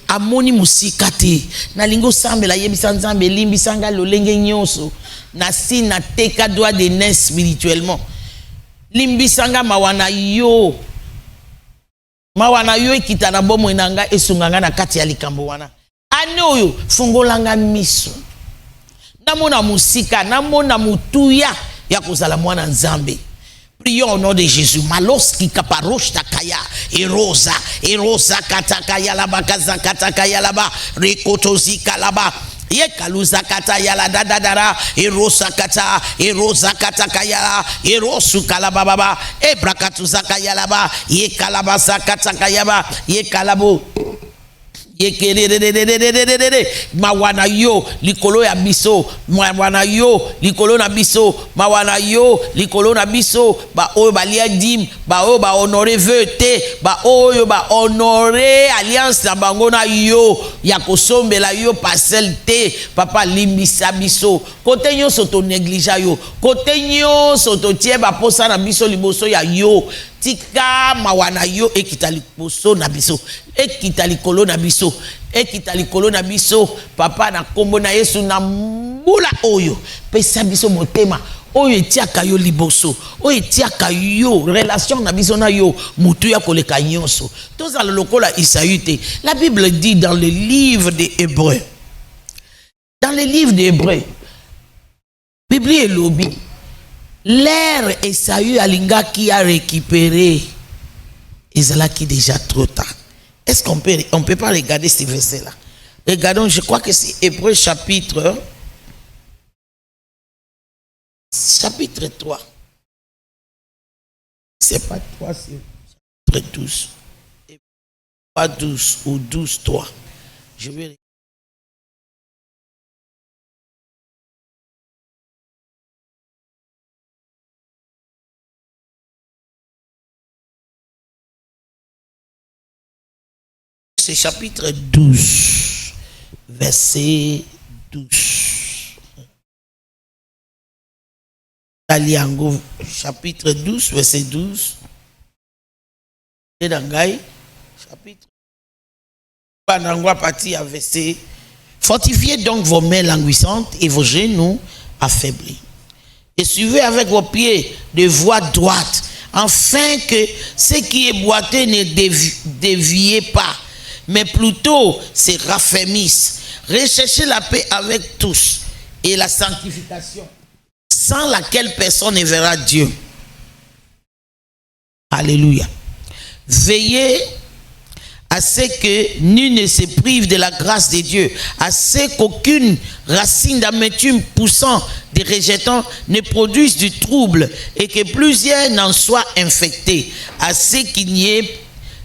amoni musikate na lingo sambela yebisa nzambe limbisanga lolenge nyonso na si na teka doit de nes spirituellement limbisanga mawana yo ekita na bomo enanga esunganga na kati ya likambo wana ane oyo fungolanga miso namona musika namona mutuya ya kozala mwana nzambe. Prions au nom de Jésus. Maloski kaparosh takaya erosa katakaya laba kaza katakaya laba rekotozi kalaba ye kaluza kata yala dadadara erosa kata kayala erosu kalaba baba ebrakatuza kayala ba ye kalaba zakata kayaba ye kalabo mawana yo likolo ya biso mawana yo likolo na biso mawana yo likolo na biso ba oyo balia dim ba oyo ba honorer vete ba oyo ba honorer alliance na bango na yo ya kosombela yo parcelle te papa limbisa biso kote nyonso to néglige yo kote nyonso to tie ba posa na biso liboso ya yo tika mawana yo ekita liboso na biso ekita likolo na biso ekita likolo na biso papa na kombo na Yesu na mbula oyo pesa biso motema oyo etiaka yo liboso oyo etiaka yo relation na biso na yo mutu ya koleka nyonso tozala lokola Isaïe te. La Bible dit dans le livre des Hébreux, dans le livre des Hébreux, Bible et lobby l'air Esaü alinga qui a récupéré ezalaki déjà trop tard. Est-ce qu'on peut pas regarder ces versets là? Regardons, je crois que c'est Hébreux chapitre 3. C'est pas 3, c'est chapitre 12. Pas 12 ou 12, 3. Je vais c'est chapitre 12, verset 12. Aliango, chapitre 12, verset 12. Et Dangai, chapitre. Panangwa partie à verset. Fortifiez donc vos mains languissantes et vos genoux affaiblis. Et suivez avec vos pieds de voie droite, afin que ce qui est boiteux ne déviez pas, mais plutôt se raffermissent. Recherchez la paix avec tous et la sanctification, sans laquelle personne ne verra Dieu. Alléluia. Veillez à ce que nul ne se prive de la grâce de Dieu, à ce qu'aucune racine d'amertume poussant des rejetants ne produise du trouble et que plusieurs n'en soient infectés, à ce qu'il n'y ait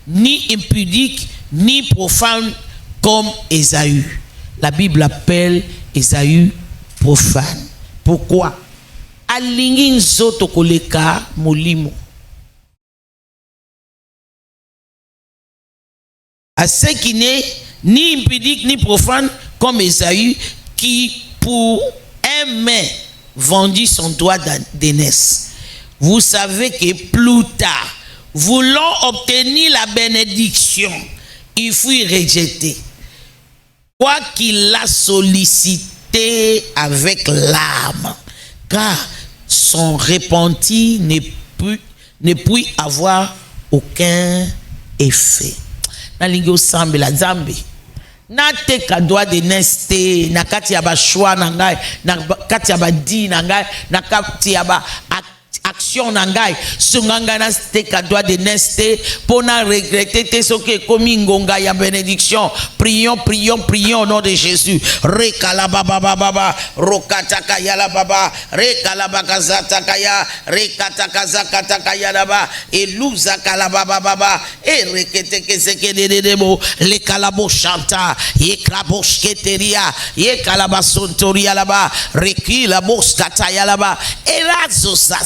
ni impudique ni profane comme Ésaü. La Bible appelle Ésaü profane. Pourquoi? Alingi nzoto koleka molimo. À ce qui n'est ni impudique ni profane comme Ésaü, qui pour un main vendit son doigt d'aînesse. Vous savez que plus tard, voulant obtenir la bénédiction, il fut rejeté. Quoi qu'il l'a sollicité avec l'âme, car son repenti ne peut avoir aucun effet. Nalingo sambe la zambe. Na te kadwa de neste, na kati ya ba choix na ngai, na kati ya ba di na ngai, na kati ya ba action na ngai, sunganga na te kadwa de neste, pona regretter te soke komi ngonga ya bénédiction. Prions, prions, prions au nom de Jésus. Rekala baba baba, rokataka yala baba, rekala bakazata kaya, rekataka zakata kaya laba, eluza kala baba baba, e rekete kezeke de debo, le kalabo chanta, ye klabosh keteria, ye kalabasontoria laba, rekila boskata yalaba, elazo sa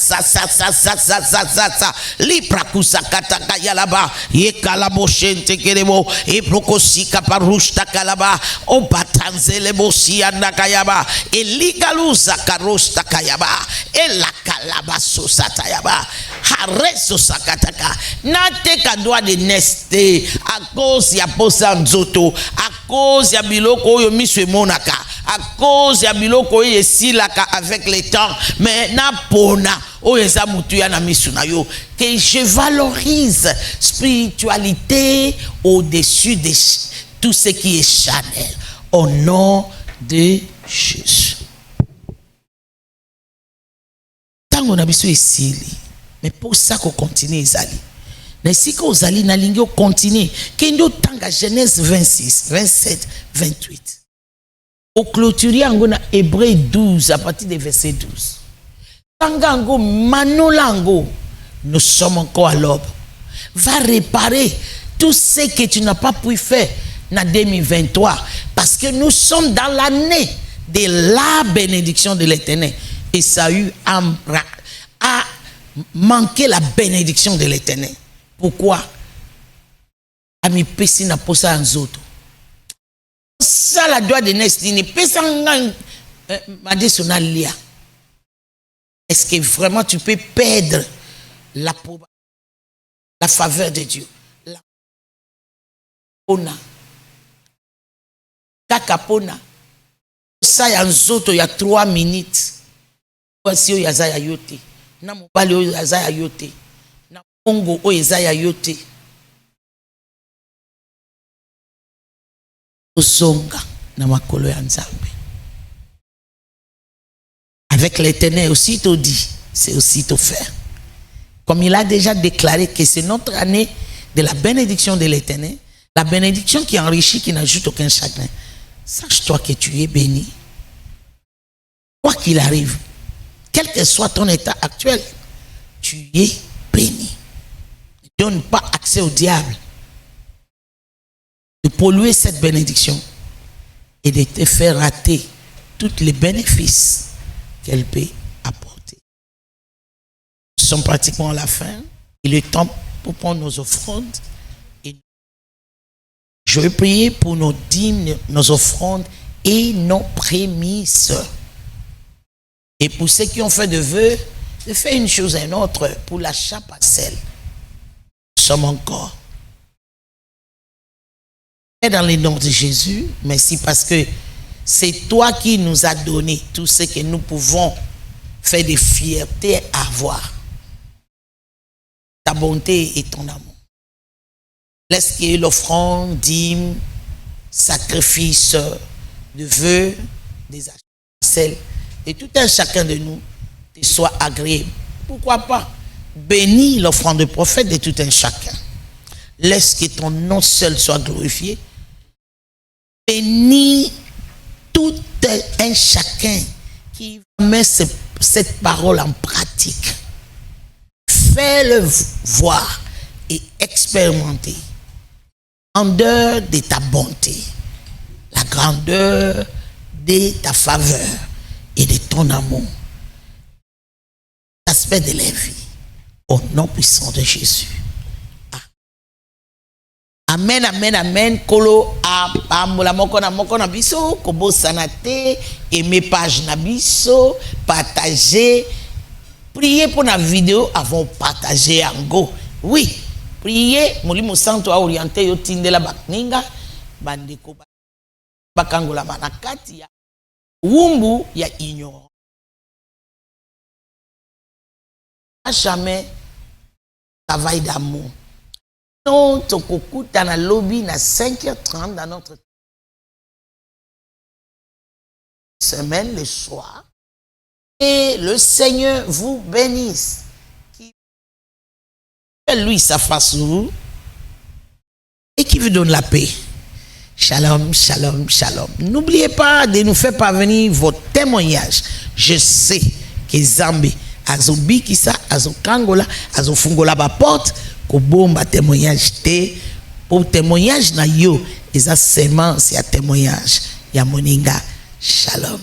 li prakusa kataka yalaba, ye kalabo shente kerebo, e prokosika parushta kalaba, o batanzele bosi andakayaba, e ligaluza karosta kayaba, e la kalaba sosata yaba, hareso sakataka, na te kadwa de neste, a cause ya posa nzoto, a cause ya biloko yo miswe monaka, à cause ya biloko ye silaka avec le temps, mais na pona o eza mutu ya na misuna yo, que je valorise spiritualité au-dessus de tout ce qui est charnel, au nom de Jésus. Tango na biso esili, mais pour ça qu'on continue ezali. Mais si qu'on zali na lingio continue, kendo tanga Genèse 26, 27, 28. Au clôturier en Hébreu 12 à partir du verset 12. Tangango manolango, nous sommes encore à l'aube. Va réparer tout ce que tu n'as pas pu faire en 2023 parce que nous sommes dans l'année de la bénédiction de l'Éternel. Et Saül a manqué la bénédiction de l'Éternel. Pourquoi? Ami pesi na posa nzoto. Ça la doit de Nestini. Est-ce que vraiment tu peux perdre la faveur de Dieu? La pona. Kakapona. Ça y a nzoto il y a 3 minutes. Voici ya zaya yote. Na mobali o ya zaya yote. Na Congo o ya zaya yote. Zonga na makolo ya Nzambe. Avec l'Éternel, aussitôt dit, c'est aussitôt fait. Comme il a déjà déclaré que c'est notre année de la bénédiction de l'Éternel, la bénédiction qui enrichit, qui n'ajoute aucun chagrin. Sache-toi que tu es béni. Quoi qu'il arrive, quel que soit ton état actuel, tu es béni. Ne donne pas accès au diable de polluer cette bénédiction et de te faire rater tous les bénéfices qu'elle peut apporter. Nous sommes pratiquement à la fin. Il est temps pour prendre nos offrandes. Et je vais prier pour nos dîmes, nos offrandes et nos prémices. Et pour ceux qui ont fait de vœux, de faire une chose et une autre pour l'achat parcelle. Nous sommes encore. Dans le nom de Jésus, merci parce que c'est toi qui nous as donné tout ce que nous pouvons faire de fierté à avoir. Ta bonté et ton amour. Laisse que l'offrande, dîme, sacrifice de vœux, des achats, et tout un chacun de nous te soit agréable. Pourquoi pas? Bénis l'offrande de prophète de tout un chacun. Laisse que ton nom seul soit glorifié. Bénis tout un chacun qui met cette parole en pratique. Fais-le voir et expérimenter la grandeur de ta bonté, la grandeur de ta faveur et de ton amour. L'aspect de la vie, au nom puissant de Jésus. Amen, amen, amen. Kolo ambola moko na biso, kobo sanate, aimer page na biso, partager. Priez pour la vidéo avant partager en go. Oui, priez, molimo santo a orienté yo tindela bakninga, bandeko bakangola banakati ya wumbu ya ignorant. Jamais travail d'amour. Non, tokoku dans la lobby na 5h30 dans notre semaine le soir. Et le Seigneur vous bénisse. Qui lui sa face sur vous et qui vous donne la paix. Shalom, shalom, shalom. N'oubliez pas de nous faire parvenir vos témoignages. Je sais que Zambé, Azobi Kisa, Azokangola, Azofungola ba porte, ko bomba témoignage te. Pour témoignage na yo, ils a sémence ya témoignage ya moninga. Shalom.